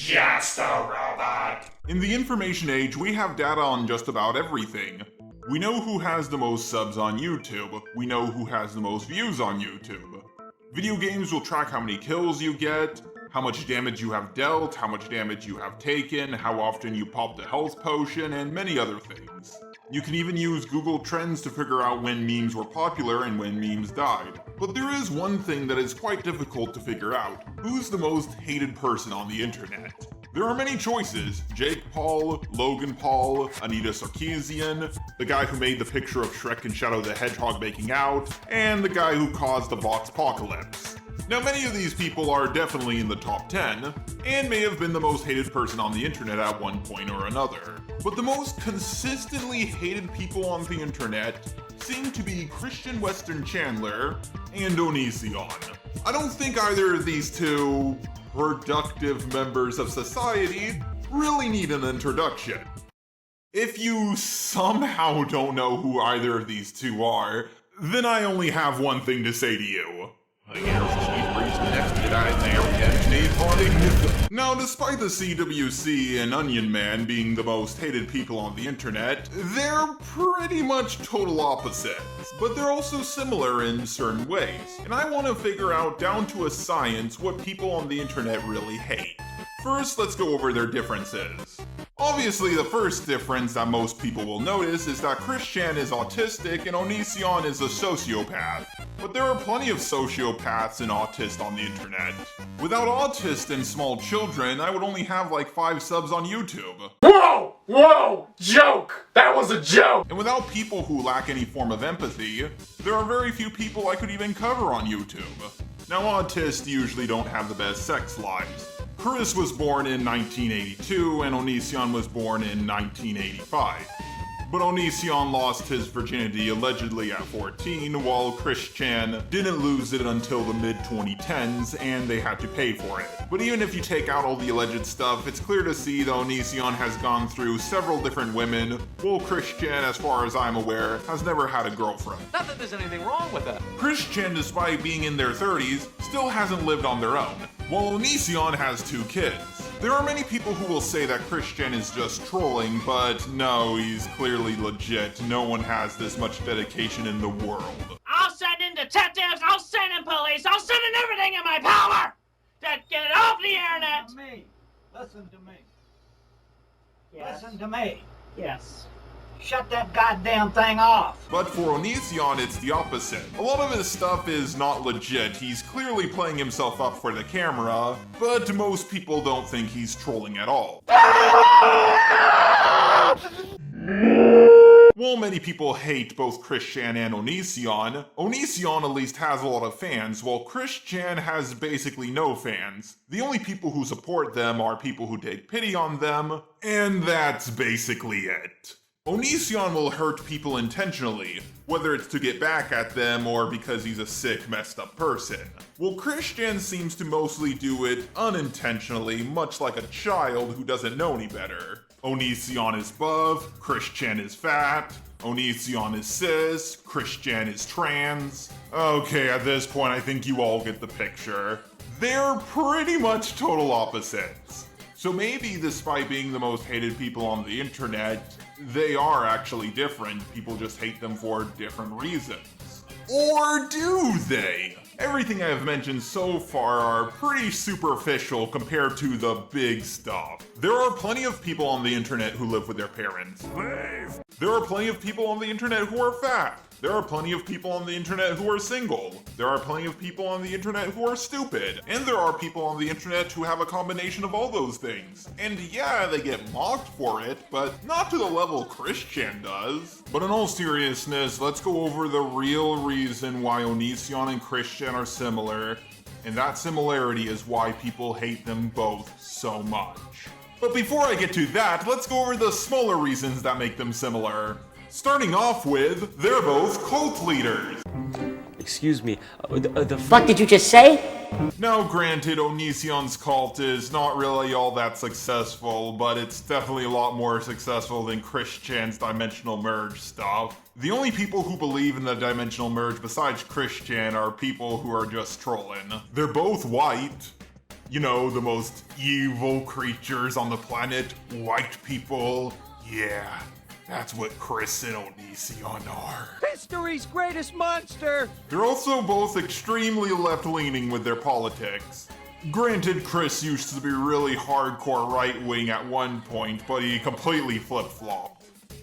just a robot. In the information age, we have data on just about everything. We know who has the most subs on YouTube. We know who has the most views on YouTube. Video games will track how many kills you get, how much damage you have dealt, how much damage you have taken, how often you popped a health potion, and many other things. You can even use Google Trends to figure out when memes were popular and when memes died. But there is one thing that is quite difficult to figure out. Who's the most hated person on the internet? There are many choices: Jake Paul, Logan Paul, Anita Sarkeesian, the guy who made the picture of Shrek and Shadow the Hedgehog making out, and the guy who caused the Voxpocalypse. Now, many of these people are definitely in the top 10, and may have been the most hated person on the internet at one point or another. But the most consistently hated people on the internet seem to be Christian Western Chandler and Onision. I don't think either of these two productive members of society really need an introduction. If you somehow don't know who either of these two are, then I only have one thing to say to you. Now, despite the CWC and Onion Man being the most hated people on the internet, they're pretty much total opposites. But they're also similar in certain ways, and I want to figure out down to a science what people on the internet really hate. First, let's go over their differences. Obviously, the first difference that most people will notice is that Christian is autistic and Onision is a sociopath. But there are plenty of sociopaths and autists on the internet. Without autists and small children, I would only have like 5 subs on YouTube. Whoa, joke! That was a joke! And without people who lack any form of empathy, there are very few people I could even cover on YouTube. Now, autists usually don't have the best sex lives. Chris was born in 1982 and Onision was born in 1985. But Onision lost his virginity allegedly at 14, while Christian didn't lose it until the mid-2010s, and they had to pay for it. But even if you take out all the alleged stuff, it's clear to see that Onision has gone through several different women, while Christian, as far as I'm aware, has never had a girlfriend. Not that there's anything wrong with that. Christian, despite being in their 30s, still hasn't lived on their own, while Onision has 2 kids. There are many people who will say that Christian is just trolling, but no, he's clearly legit. No one has this much dedication in the world. I'll send in detectives, I'll send in police, I'll send in everything in my power to get it off the internet! Listen to me. Yes. Listen to me. Yes. Shut that goddamn thing off. But for Onision, it's the opposite. A lot of his stuff is not legit. He's clearly playing himself up for the camera, but most people don't think he's trolling at all. While many people hate both Christian and Onision, Onision at least has a lot of fans, while Christian has basically no fans. The only people who support them are people who take pity on them, and that's basically it. Onision will hurt people intentionally, whether it's to get back at them or because he's a sick, messed up person. While Christian seems to mostly do it unintentionally, much like a child who doesn't know any better. Onision is buff, Christian is fat, Onision is cis, Christian is trans. Okay, at this point I think you all get the picture. They're pretty much total opposites. So maybe despite being the most hated people on the internet, they are actually different. People just hate them for different reasons. Or do they? Everything I have mentioned so far are pretty superficial compared to the big stuff. There are plenty of people on the internet who live with their parents. There are plenty of people on the internet who are fat. There are plenty of people on the internet who are single. There are plenty of people on the internet who are stupid. And there are people on the internet who have a combination of all those things. And yeah, they get mocked for it, but not to the level Christian does. But in all seriousness, let's go over the real reason why Onision and Christian are similar. And that similarity is why people hate them both so much. But before I get to that, let's go over the smaller reasons that make them similar. Starting off with, they're both cult leaders. Excuse me, the What did you just say? Now granted, Onision's cult is not really all that successful, but it's definitely a lot more successful than Christian's dimensional merge stuff. The only people who believe in the dimensional merge besides Christian are people who are just trolling. They're both white. You know, the most evil creatures on the planet, white people. Yeah, that's what Chris and Onision are. History's greatest monster! They're also both extremely left-leaning with their politics. Granted, Chris used to be really hardcore right-wing at one point, but he completely flip-flopped.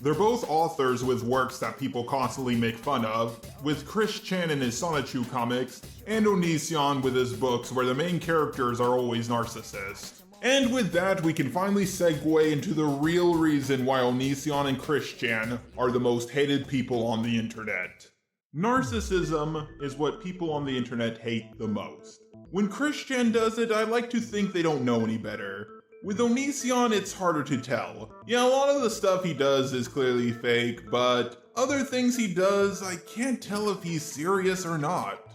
They're both authors with works that people constantly make fun of, with Chris Chan in his Sonichu comics, and Onision with his books where the main characters are always narcissists. And with that, we can finally segue into the real reason why Onision and Chris Chan are the most hated people on the internet. Narcissism is what people on the internet hate the most. When Chris Chan does it, I like to think they don't know any better. With Onision, it's harder to tell. Yeah, a lot of the stuff he does is clearly fake, but other things he does, I can't tell if he's serious or not.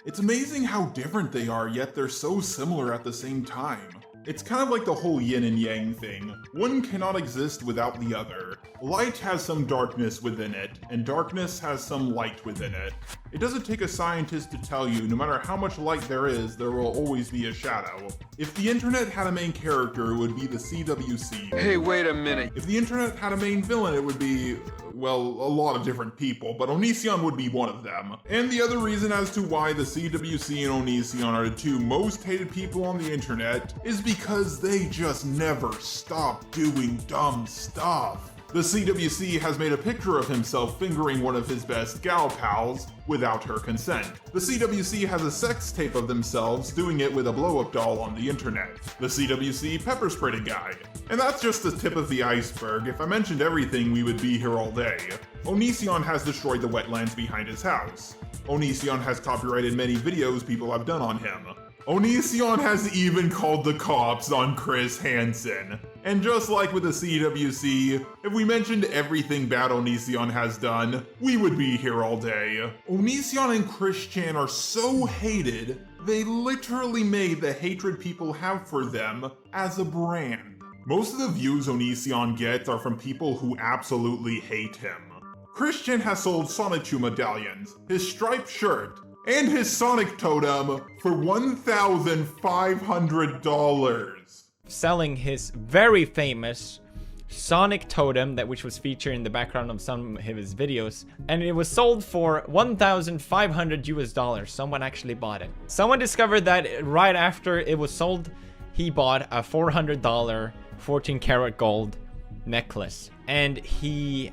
It's amazing how different they are, yet they're so similar at the same time. It's kind of like the whole yin and yang thing. One cannot exist without the other. Light has some darkness within it, and darkness has some light within it. It doesn't take a scientist to tell you, no matter how much light there will always be a shadow. If the internet had a main character, it would be the CWC. Hey, wait a minute. If the internet had a main villain, it would be, well, a lot of different people, but Onision would be one of them. And the other reason as to why the CWC and Onision are the two most hated people on the internet is because they just never stop doing dumb stuff. The CWC has made a picture of himself fingering one of his best gal pals without her consent. The CWC has a sex tape of themselves doing it with a blow-up doll on the internet. The CWC pepper sprayed a guy. And that's just the tip of the iceberg. If I mentioned everything, we would be here all day. Onision has destroyed the wetlands behind his house. Onision has copyrighted many videos people have done on him. Onision has even called the cops on Chris Hansen. And just like with the CWC, if we mentioned everything bad Onision has done, we would be here all day. Onision and Chris Chan are so hated, they literally made the hatred people have for them as a brand. Most of the views Onision gets are from people who absolutely hate him. Chris Chan has sold Sonichu medallions, his striped shirt, and his Sonic totem for $1,500. Selling his very famous Sonic totem, which was featured in the background of some of his videos, and it was sold for $1,500 US. Someone actually bought it. Someone discovered that right after it was sold, he bought a $400 14 karat gold necklace, and he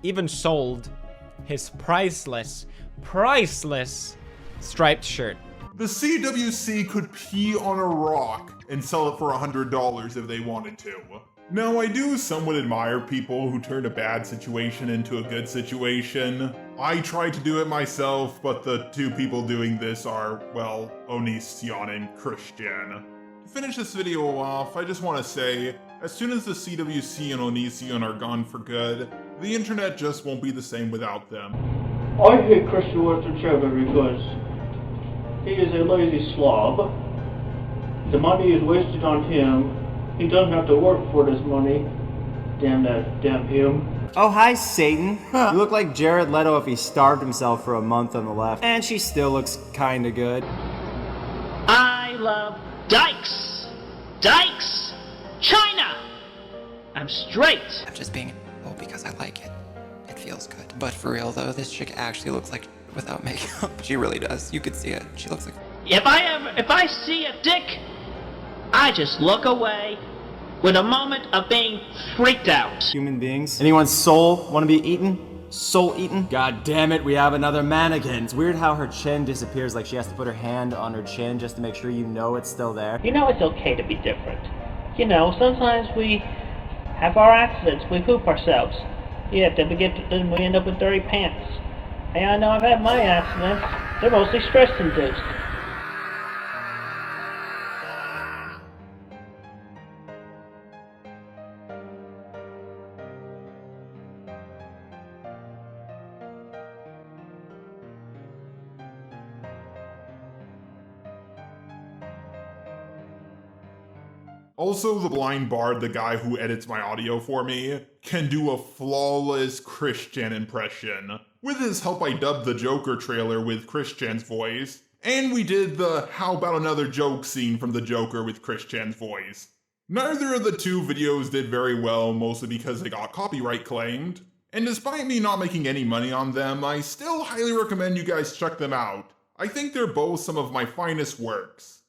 even sold his priceless striped shirt. The CWC could pee on a rock and sell it for $100 if they wanted to. Now, I do somewhat admire people who turn a bad situation into a good situation. I try to do it myself, but the two people doing this are, well, Onision and Christian. To finish this video off, I just want to say, as soon as the CWC and Onision are gone for good, the internet just won't be the same without them. I hate Christian Western Chevy because he is a lazy slob. The money is wasted on him. He doesn't have to work for this money. Damn him. Oh, hi, Satan. You look like Jared Leto if he starved himself for a month on the left. And she still looks kinda good. I love dykes. Dykes. China. I'm straight. I'm just being because I like it. It feels good. But for real though, this chick actually looks like without makeup. She really does. You could see it. She looks like. If I see a dick, I just look away with a moment of being freaked out. Human beings. Anyone's soul want to be eaten? Soul eaten? God damn it, we have another mannequin. It's weird how her chin disappears, like she has to put her hand on her chin just to make sure you know it's still there. You know it's okay to be different. You know, sometimes we have our accidents, we poop ourselves. Yeah, then we end up with dirty pants. Hey, I know I've had my accidents. They're mostly stress-induced. Also, the blind bard, the guy who edits my audio for me, can do a flawless Christian impression. With his help, I dubbed the Joker trailer with Christian's voice, And we did the how about another joke scene from the Joker with Chris Chan's voice. Neither of the two videos did very well, mostly because they got copyright claimed. And despite me not making any money on them, I still highly recommend you guys check them out. I think they're both some of my finest works.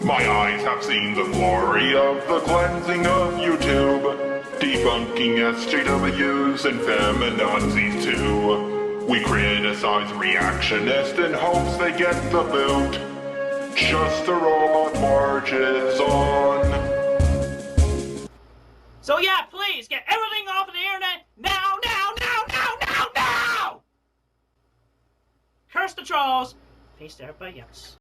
My eyes have seen the glory of the cleansing of YouTube, debunking SJWs and feminazis too. We criticize reactionists in hopes they get the boot, just to roll on marches on. So yeah, please, get everything off of the internet now, now, now, now, now, now! Curse the trolls. Peace to everybody else.